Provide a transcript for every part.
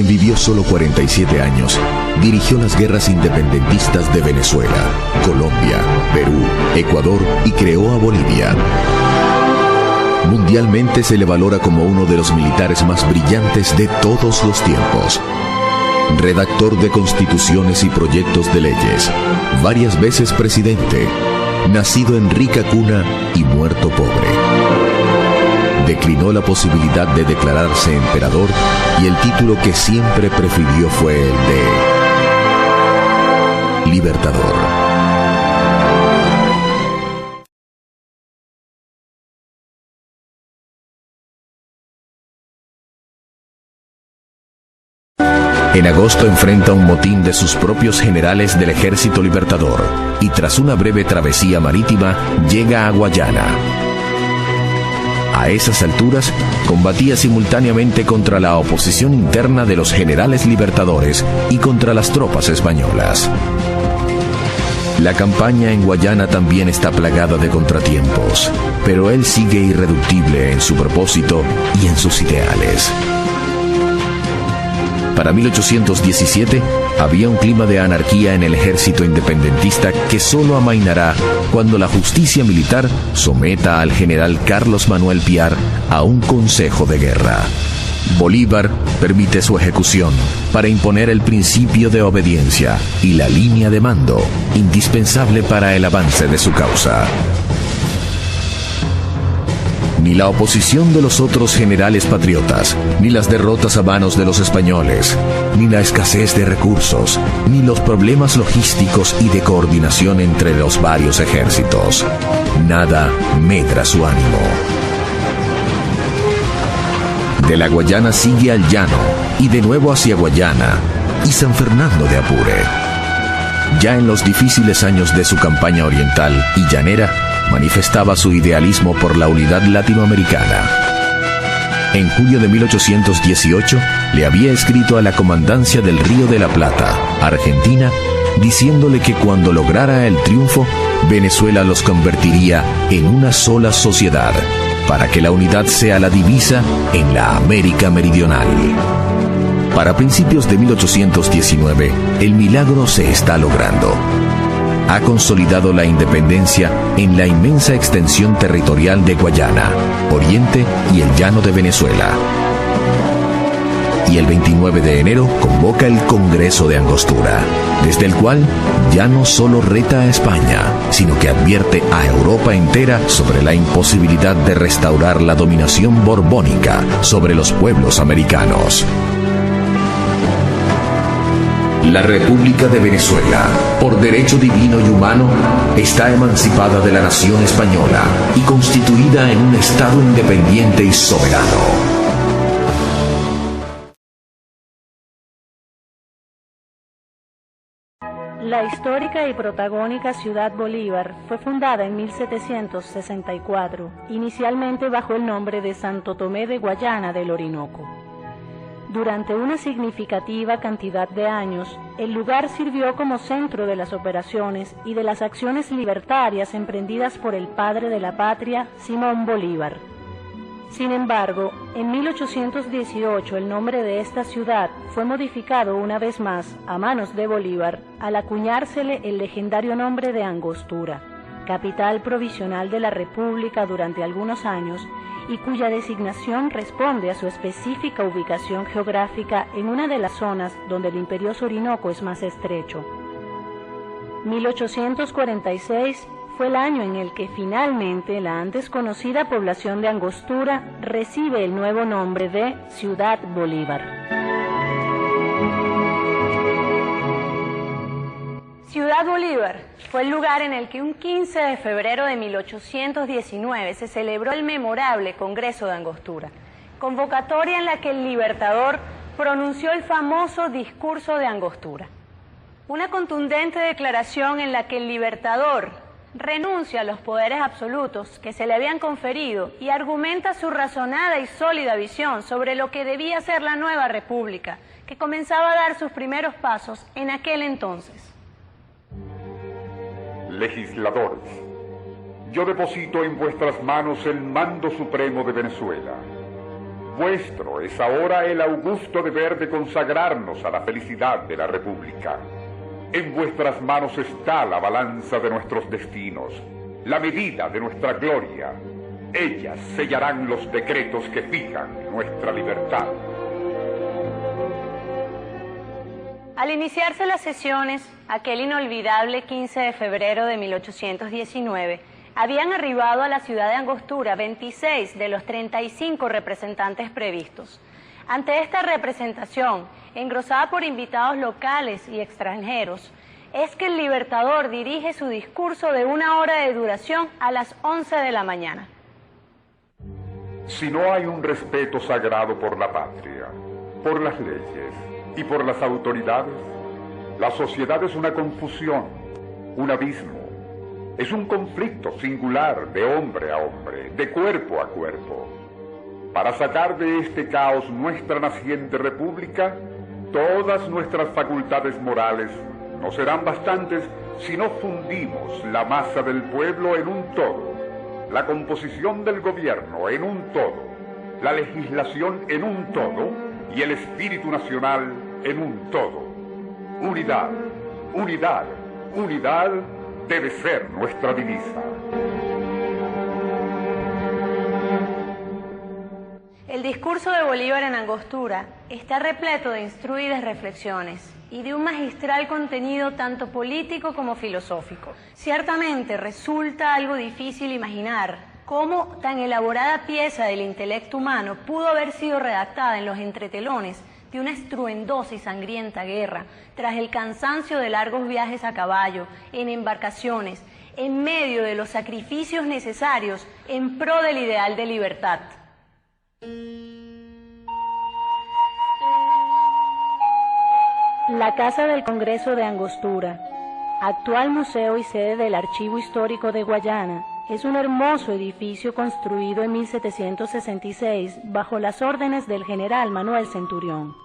quien vivió solo 47 años, dirigió las guerras independentistas de Venezuela, Colombia, Perú, Ecuador y creó a Bolivia. Mundialmente se le valora como uno de los militares más brillantes de todos los tiempos. Redactor de constituciones y proyectos de leyes, varias veces presidente, nacido en rica cuna y muerto pobre. Declinó la posibilidad de declararse emperador y el título que siempre prefirió fue el de Libertador. En agosto enfrenta un motín de sus propios generales del Ejército Libertador y tras una breve travesía marítima llega a Guayana. A esas alturas combatía simultáneamente contra la oposición interna de los generales libertadores y contra las tropas españolas. La campaña en Guayana también está plagada de contratiempos, pero él sigue irreductible en su propósito y en sus ideales. Para 1817 había un clima de anarquía en el ejército independentista que solo amainará cuando la justicia militar someta al general Carlos Manuel Piar a un consejo de guerra. Bolívar permite su ejecución para imponer el principio de obediencia y la línea de mando, indispensable para el avance de su causa. Ni la oposición de los otros generales patriotas, ni las derrotas a manos de los españoles, ni la escasez de recursos, ni los problemas logísticos y de coordinación entre los varios ejércitos. Nada medra su ánimo. De la Guayana sigue al llano, y de nuevo hacia Guayana, y San Fernando de Apure. Ya en los difíciles años de su campaña oriental y llanera, manifestaba su idealismo por la unidad latinoamericana. En julio de 1818 le había escrito a la comandancia del Río de la Plata, Argentina, diciéndole que cuando lograra el triunfo, Venezuela los convertiría en una sola sociedad, para que la unidad sea la divisa en la América Meridional. Para principios de 1819, el milagro se está logrando. Ha consolidado la independencia en la inmensa extensión territorial de Guayana, Oriente y el llano de Venezuela. Y el 29 de enero convoca el Congreso de Angostura, desde el cual ya no solo reta a España, sino que advierte a Europa entera sobre la imposibilidad de restaurar la dominación borbónica sobre los pueblos americanos. La República de Venezuela, por derecho divino y humano, está emancipada de la nación española y constituida en un Estado independiente y soberano. La histórica y protagónica ciudad Bolívar fue fundada en 1764, inicialmente bajo el nombre de Santo Tomé de Guayana del Orinoco. Durante una significativa cantidad de años, el lugar sirvió como centro de las operaciones y de las acciones libertarias emprendidas por el padre de la patria, Simón Bolívar. Sin embargo, en 1818 el nombre de esta ciudad fue modificado una vez más a manos de Bolívar al acuñársele el legendario nombre de Angostura, capital provisional de la República durante algunos años y cuya designación responde a su específica ubicación geográfica en una de las zonas donde el imperioso Orinoco es más estrecho. 1846 fue el año en el que finalmente la antes conocida población de Angostura recibe el nuevo nombre de Ciudad Bolívar. Ciudad Bolívar fue el lugar en el que un 15 de febrero de 1819 se celebró el memorable Congreso de Angostura, convocatoria en la que el Libertador pronunció el famoso discurso de Angostura. Una contundente declaración en la que el Libertador renuncia a los poderes absolutos que se le habían conferido y argumenta su razonada y sólida visión sobre lo que debía ser la nueva república, que comenzaba a dar sus primeros pasos en aquel entonces. Legisladores, yo deposito en vuestras manos el mando supremo de Venezuela. Vuestro es ahora el augusto deber de consagrarnos a la felicidad de la República. En vuestras manos está la balanza de nuestros destinos, la medida de nuestra gloria. Ellas sellarán los decretos que fijan nuestra libertad. Al iniciarse las sesiones, aquel inolvidable 15 de febrero de 1819, habían arribado a la ciudad de Angostura 26 de los 35 representantes previstos. Ante esta representación, engrosada por invitados locales y extranjeros, es que el Libertador dirige su discurso de 1 hora de duración a las 11 de la mañana. Si no hay un respeto sagrado por la patria, por las leyes y por las autoridades, la sociedad es una confusión, un abismo. Es un conflicto singular de hombre a hombre, de cuerpo a cuerpo. Para sacar de este caos nuestra naciente república, todas nuestras facultades morales no serán bastantes si no fundimos la masa del pueblo en un todo, la composición del gobierno en un todo, la legislación en un todo y el espíritu nacional en un todo. Unidad, unidad, unidad debe ser nuestra divisa. El discurso de Bolívar en Angostura está repleto de instruidas reflexiones y de un magistral contenido tanto político como filosófico. Ciertamente resulta algo difícil imaginar cómo tan elaborada pieza del intelecto humano pudo haber sido redactada en los entretelones de una estruendosa y sangrienta guerra, tras el cansancio de largos viajes a caballo, en embarcaciones, en medio de los sacrificios necesarios en pro del ideal de libertad. La Casa del Congreso de Angostura, actual museo y sede del Archivo Histórico de Guayana, es un hermoso edificio construido en 1766 bajo las órdenes del general Manuel Centurión.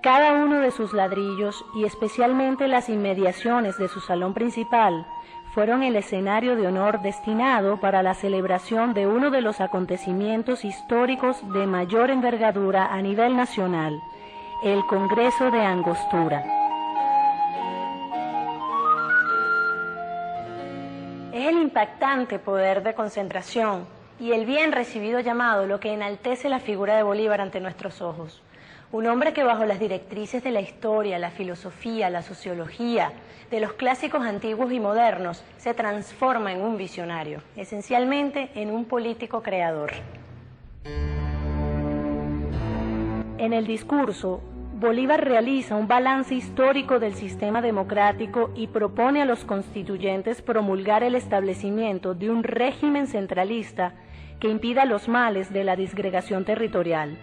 Cada uno de sus ladrillos, y especialmente las inmediaciones de su salón principal, fueron el escenario de honor destinado para la celebración de uno de los acontecimientos históricos de mayor envergadura a nivel nacional, el Congreso de Angostura. Es el impactante poder de concentración y el bien recibido llamado lo que enaltece la figura de Bolívar ante nuestros ojos. Un hombre que bajo las directrices de la historia, la filosofía, la sociología, de los clásicos antiguos y modernos, se transforma en un visionario, esencialmente en un político creador. En el discurso, Bolívar realiza un balance histórico del sistema democrático y propone a los constituyentes promulgar el establecimiento de un régimen centralista que impida los males de la disgregación territorial.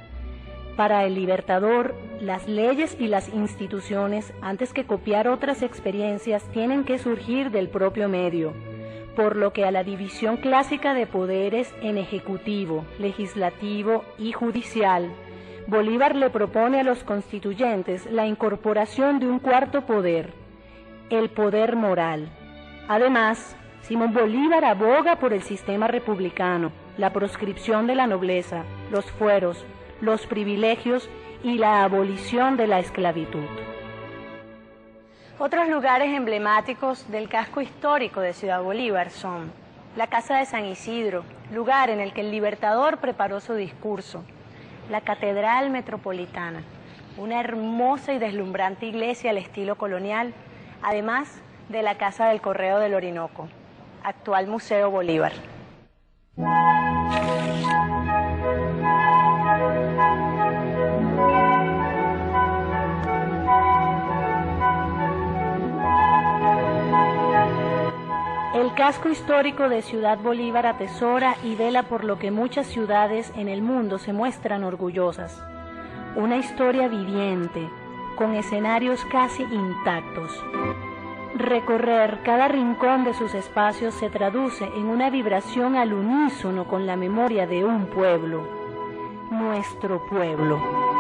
Para el Libertador, las leyes y las instituciones, antes que copiar otras experiencias, tienen que surgir del propio medio, por lo que a la división clásica de poderes en ejecutivo, legislativo y judicial, Bolívar le propone a los constituyentes la incorporación de un cuarto poder, el poder moral. Además, Simón Bolívar aboga por el sistema republicano, la proscripción de la nobleza, los fueros, los privilegios y la abolición de la esclavitud. Otros lugares emblemáticos del casco histórico de Ciudad Bolívar son la Casa de San Isidro, lugar en el que el Libertador preparó su discurso, la Catedral Metropolitana, una hermosa y deslumbrante iglesia al estilo colonial, además de la Casa del Correo del Orinoco, actual Museo Bolívar. El casco histórico de Ciudad Bolívar atesora y vela por lo que muchas ciudades en el mundo se muestran orgullosas. Una historia viviente, con escenarios casi intactos. Recorrer cada rincón de sus espacios se traduce en una vibración al unísono con la memoria de un pueblo, nuestro pueblo.